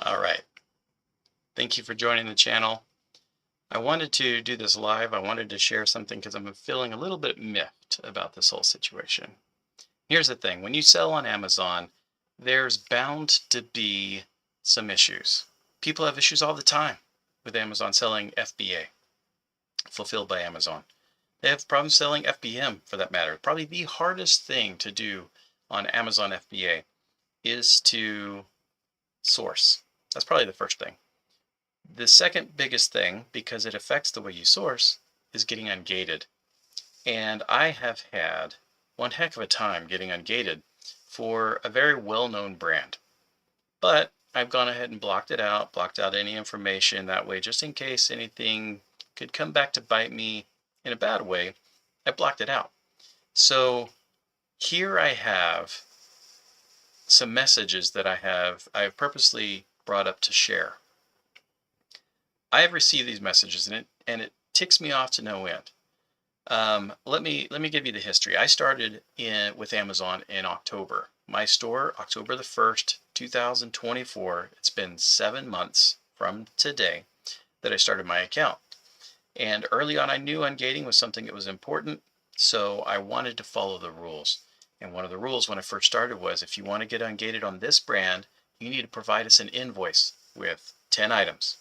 All right. Thank you for joining the channel. I wanted to do this live. I wanted to share something because I'm feeling a little bit miffed about this whole situation. Here's the thing. When you sell on Amazon, there's bound to be some issues. People have issues all the time with Amazon selling FBA, fulfilled by Amazon. They have problems selling FBM for that matter. Probably the hardest thing to do on Amazon FBA is to source. That's probably the first thing. The second biggest thing, because it affects the way you source, is getting ungated. And I have had one heck of a time getting ungated for a very well-known brand. But I've gone ahead and blocked it out, blocked out any information that way, just in case anything could come back to bite me in a bad way. I blocked it out. So here I have some messages that I have purposely brought up to share. I have received these messages and it ticks me off to no end. Let me give you the history. I started with Amazon in October. My store, October the 1st, 2024. It's been 7 months from today that I started my account. And early on, I knew ungating was something that was important, so I wanted to follow the rules. And one of the rules when I first started was if you want to get ungated on this brand, you need to provide us an invoice with 10 items.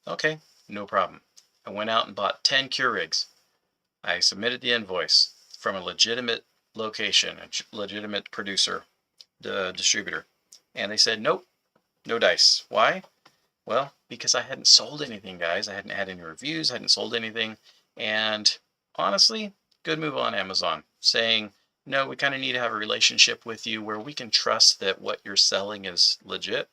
Okay, no problem. I went out and bought 10 Keurigs. I submitted the invoice from a legitimate location, a legitimate producer, the distributor. And they said, nope, no dice. Why? Well, because I hadn't sold anything, guys. I hadn't had any reviews, I hadn't sold anything. And honestly, good move on Amazon, saying, no, we kind of need to have a relationship with you where we can trust that what you're selling is legit,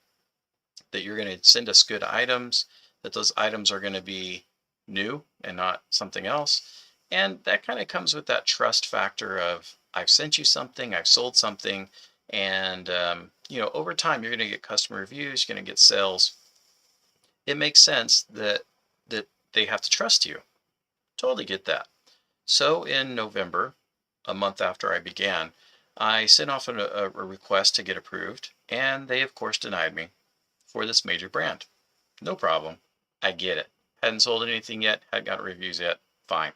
that you're going to send us good items, that those items are going to be new and not something else. And that kind of comes with that trust factor of I've sent you something, I've sold something, and over time you're going to get customer reviews, you're going to get sales. It makes sense that they have to trust you. Totally get that. So in November, a month after I began, I sent off a request to get approved, and they of course denied me for this major brand. No problem. I get it. Hadn't sold anything yet, hadn't got reviews yet. Fine.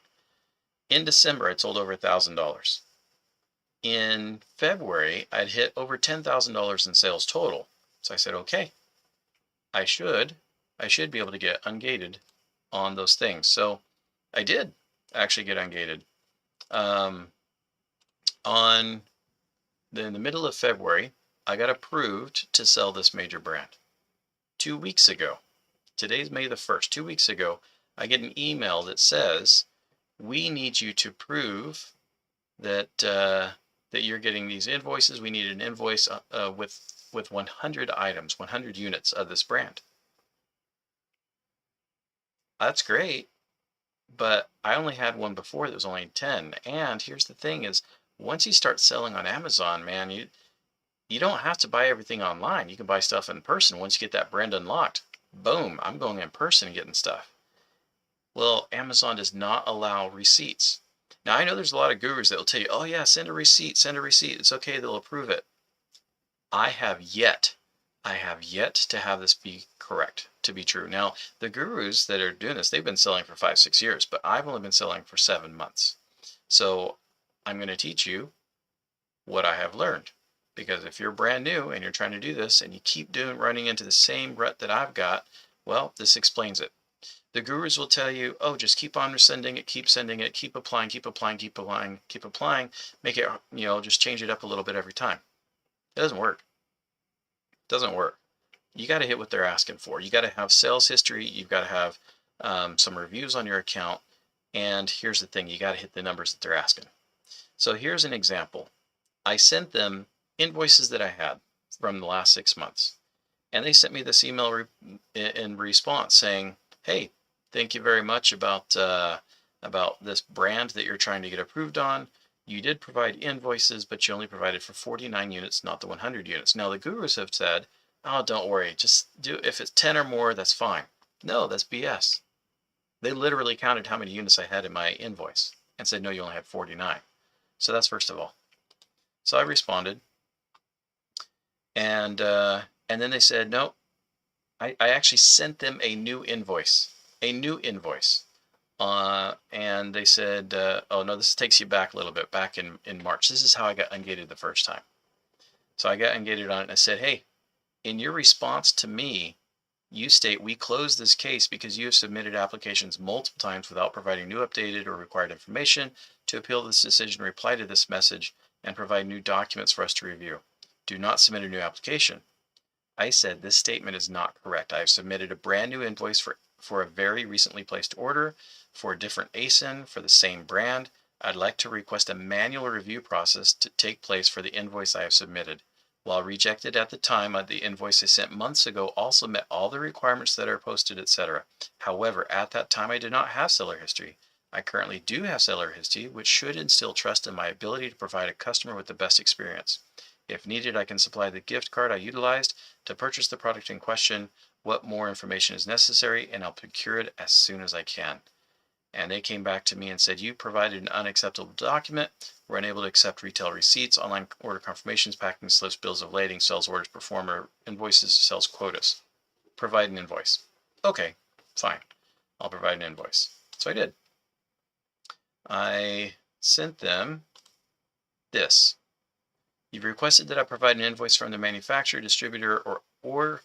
In December, I'd sold over $1,000. In February, I'd hit over $10,000 in sales total. So I said, okay, I should be able to get ungated on those things. So I did actually get ungated. In the middle of February, I got approved to sell this major brand. 2 weeks ago, today's May the 1st, 2 weeks ago, I get an email that says, we need you to prove that that you're getting these invoices. We need an invoice with 100 items, 100 units of this brand. That's great, but I only had one before that was only 10. And here's the thing is, once you start selling on Amazon, man, you don't have to buy everything online. You can buy stuff in person. Once you get that brand unlocked, boom, I'm going in person and getting stuff. Well, Amazon does not allow receipts. Now, I know there's a lot of gurus that will tell you, oh yeah, send a receipt, it's okay, they'll approve it. I have yet to have this be correct, to be true. Now, the gurus that are doing this, they've been selling for 5, 6 years, but I've only been selling for 7 months. So I'm going to teach you what I have learned. Because if you're brand new and you're trying to do this and you keep running into the same rut that I've got, well, this explains it. The gurus will tell you, oh, just keep on sending it, keep applying, keep applying, make it, just change it up a little bit every time. It doesn't work. It doesn't work. You got to hit what they're asking for. You got to have sales history. You've got to have some reviews on your account. And here's the thing, you got to hit the numbers that they're asking. So here's an example. I sent them invoices that I had from the last 6 months. And they sent me this email in response saying, hey, thank you very much about this brand that you're trying to get approved on. You did provide invoices, but you only provided for 49 units, not the 100 units. Now, the gurus have said, oh, don't worry, just do, if it's 10 or more, that's fine. No, that's BS. They literally counted how many units I had in my invoice and said, no, you only had 49. So that's first of all. So I responded, and then they said, no, I actually sent them a new invoice, and they said, oh no, this takes you back a little bit, back in March. This is how I got ungated the first time. So I got ungated on it, and I said, hey, in your response to me, you state we close this case because you have submitted applications multiple times without providing new updated or required information. To appeal this decision, reply to this message and provide new documents for us to review. Do not submit a new application. I said this statement is not correct. I have submitted a brand new invoice for a very recently placed order for a different ASIN for the same brand. I'd like to request a manual review process to take place for the invoice I have submitted. While rejected at the time, the invoice I sent months ago also met all the requirements that are posted, etc. However, at that time I did not have seller history. I currently do have seller history, which should instill trust in my ability to provide a customer with the best experience. If needed, I can supply the gift card I utilized to purchase the product in question. What more information is necessary, and I'll procure it as soon as I can. And they came back to me and said, you provided an unacceptable document. We're unable to accept retail receipts, online order confirmations, packing slips, bills of lading, sales orders, performer invoices, sales quotas. Provide an invoice. Okay, fine. I'll provide an invoice. So I did. I sent them this. You've requested that I provide an invoice from the manufacturer, distributor, or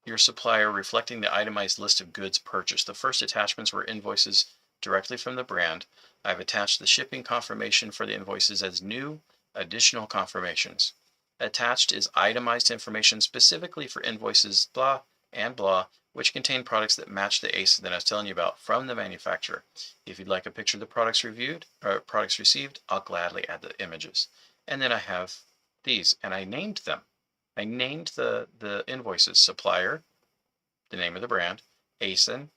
your supplier reflecting the itemized list of goods purchased. The first attachments were invoices directly from the brand. I've attached the shipping confirmation for the invoices as new additional confirmations. Attached is itemized information specifically for invoices blah and blah, which contain products that match the ASIN that I was telling you about from the manufacturer. If you'd like a picture of the products reviewed or products received, I'll gladly add the images. And then I have these, and I named them. I named the invoices: supplier, the name of the brand, ASIN,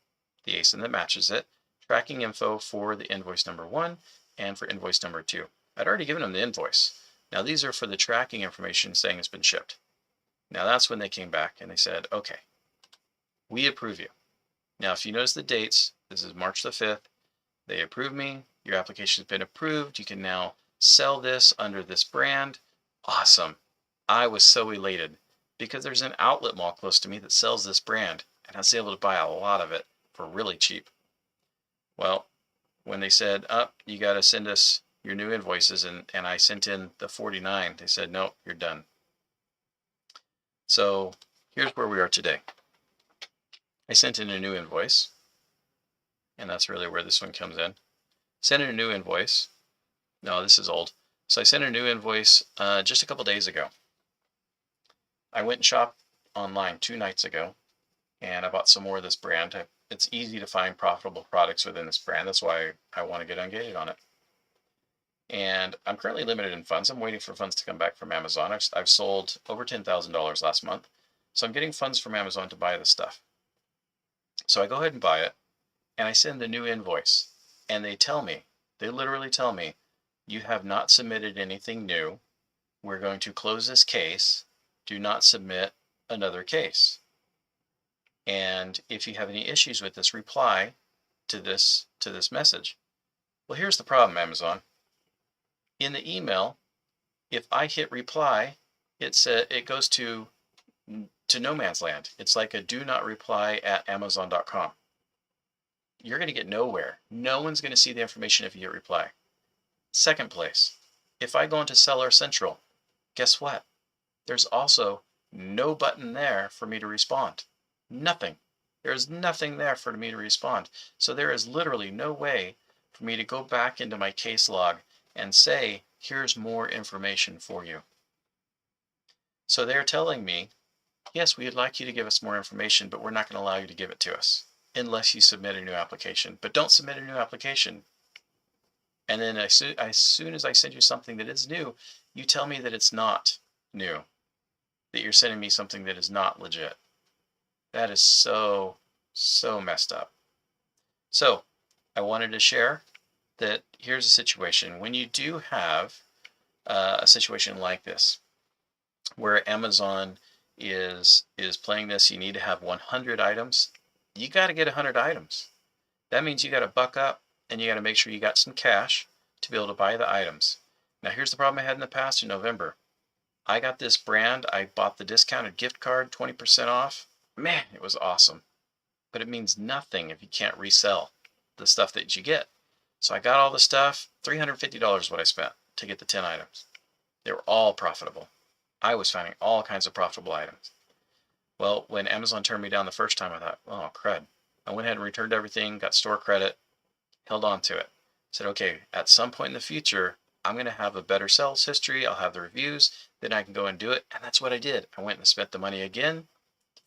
the ASIN that matches it, tracking info for the invoice number 1 and for invoice number 2. I'd already given them the invoice. Now these are for the tracking information saying it's been shipped. Now that's when they came back and they said, okay, we approve you. Now if you notice the dates, this is March the 5th. They approved me. Your application has been approved. You can now sell this under this brand. Awesome. I was so elated because there's an outlet mall close to me that sells this brand, and I was able to buy a lot of it for really cheap. Well, when they said, you got to send us your new invoices, and I sent in the 49, they said, no, you're done. So here's where we are today. I sent in a new invoice, and that's really where this one comes in. Sent in a new invoice. No, this is old. So I sent a new invoice just a couple days ago. I went and shopped online 2 nights ago, and I bought some more of this brand. It's easy to find profitable products within this brand. That's why I want to get ungated on it. And I'm currently limited in funds. I'm waiting for funds to come back from Amazon. I've sold over $10,000 last month. So I'm getting funds from Amazon to buy this stuff. So I go ahead and buy it, and I send the new invoice. And they literally tell me, you have not submitted anything new. We're going to close this case. Do not submit another case. And if you have any issues with this, reply to this message. Well, here's the problem, Amazon. In the email, if I hit reply, it goes to no man's land. It's like a do not reply at Amazon.com. You're going to get nowhere. No one's going to see the information if you hit reply. Second place, if I go into Seller Central, guess what? There's also no button there for me to respond. Nothing. There's nothing there for me to respond. So there is literally no way for me to go back into my case log and say, here's more information for you. So they're telling me, yes, we'd like you to give us more information, but we're not going to allow you to give it to us unless you submit a new application. But don't submit a new application. And then as soon as I send you something that is new, you tell me that it's not new, that you're sending me something that is not legit. That is so messed up. So I wanted to share that here's a situation. When you do have a situation like this, where Amazon is playing this, you need to have 100 items. You got to get 100 items. That means you got to buck up and you got to make sure you got some cash to be able to buy the items. Now here's the problem I had in the past in November. I got this brand. I bought the discounted gift card, 20% off, Man, it was awesome. But it means nothing if you can't resell the stuff that you get. So I got all the stuff, $350 what I spent to get the 10 items. They were all profitable. I was finding all kinds of profitable items. Well, when Amazon turned me down the first time, I thought, oh, crud. I went ahead and returned everything, got store credit, held on to it. Said, okay, at some point in the future, I'm going to have a better sales history. I'll have the reviews. Then I can go and do it. And that's what I did. I went and spent the money again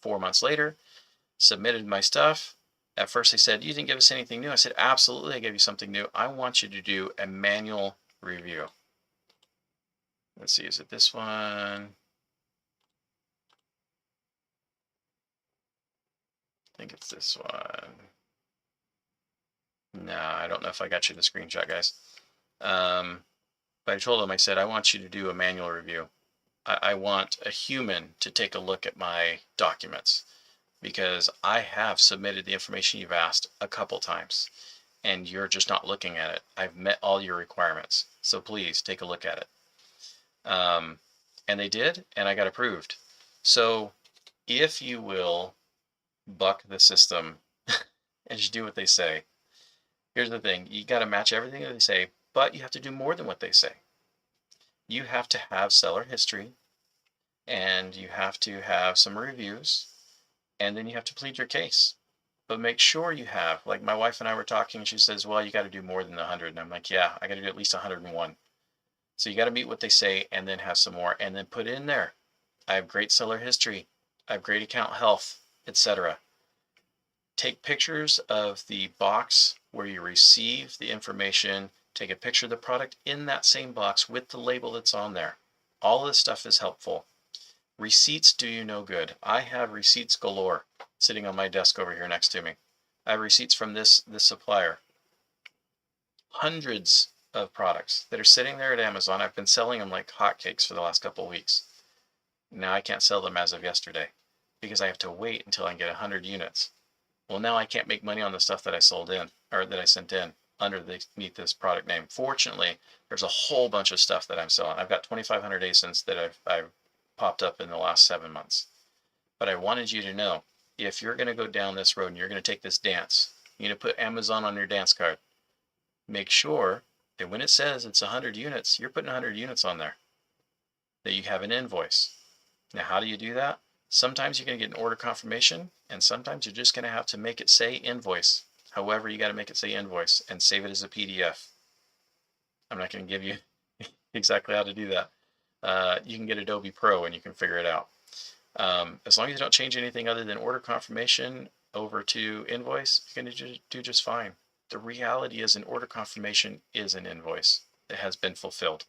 4 months later, submitted my stuff. At first they said, you didn't give us anything new. I said, absolutely, I gave you something new. I want you to do a manual review. Let's see, is it this one? I think it's this one. No, I don't know if I got you the screenshot, guys. But I told them, I said, I want you to do a manual review. I want a human to take a look at my documents because I have submitted the information you've asked a couple times and you're just not looking at it. I've met all your requirements. So please take a look at it. And they did, and I got approved. So if you will buck the system and just do what they say, here's the thing. You got to match everything that they say, but you have to do more than what they say. You have to have seller history, and you have to have some reviews, and then you have to plead your case. But make sure you have, like my wife and I were talking, she says, well, you got to do more than 100. And I'm like, yeah, I got to do at least 101. So you got to meet what they say and then have some more and then put in there. I have great seller history. I have great account health, etc. Take pictures of the box where you receive the information. Take a picture of the product in that same box with the label that's on there. All of this stuff is helpful. Receipts do you no good. I have receipts galore sitting on my desk over here next to me. I have receipts from this supplier. Hundreds of products that are sitting there at Amazon. I've been selling them like hotcakes for the last couple of weeks. Now I can't sell them as of yesterday because I have to wait until I get 100 units. Well, now I can't make money on the stuff that I sold in or that I sent in underneath this product name. Fortunately, there's a whole bunch of stuff that I'm selling. I've got 2,500 ASINs that I've popped up in the last 7 months. But I wanted you to know, if you're going to go down this road and you're going to take this dance, you're going to put Amazon on your dance card. Make sure that when it says it's 100 units, you're putting 100 units on there, that you have an invoice. Now, how do you do that? Sometimes you're going to get an order confirmation, and sometimes you're just going to have to make it say invoice. However, you got to make it say invoice and save it as a PDF. I'm not going to give you exactly how to do that. You can get Adobe Pro and you can figure it out. As long as you don't change anything other than order confirmation over to invoice, you're going to do just fine. The reality is an order confirmation is an invoice that has been fulfilled.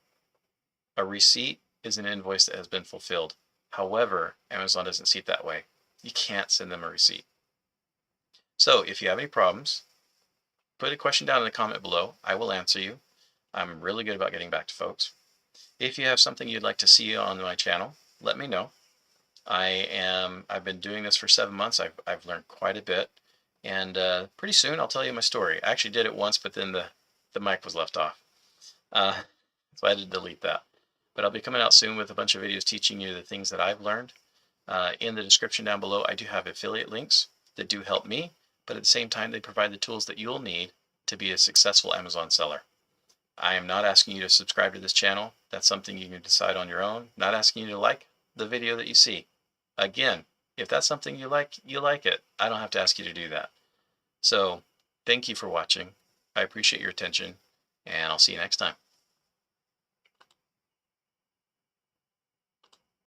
A receipt is an invoice that has been fulfilled. However, Amazon doesn't see it that way. You can't send them a receipt. So if you have any problems, put a question down in the comment below. I will answer you. I'm really good about getting back to folks. If you have something you'd like to see on my channel, let me know. I've been doing this for 7 months. I've learned quite a bit. And pretty soon I'll tell you my story. I actually did it once, but then the mic was left off. So I had to delete that. But I'll be coming out soon with a bunch of videos teaching you the things that I've learned. In the description down below, I do have affiliate links that do help me, but at the same time, they provide the tools that you'll need to be a successful Amazon seller. I am not asking you to subscribe to this channel. That's something you can decide on your own. Not asking you to like the video that you see. Again, if that's something you like it. I don't have to ask you to do that. So thank you for watching. I appreciate your attention, and I'll see you next time.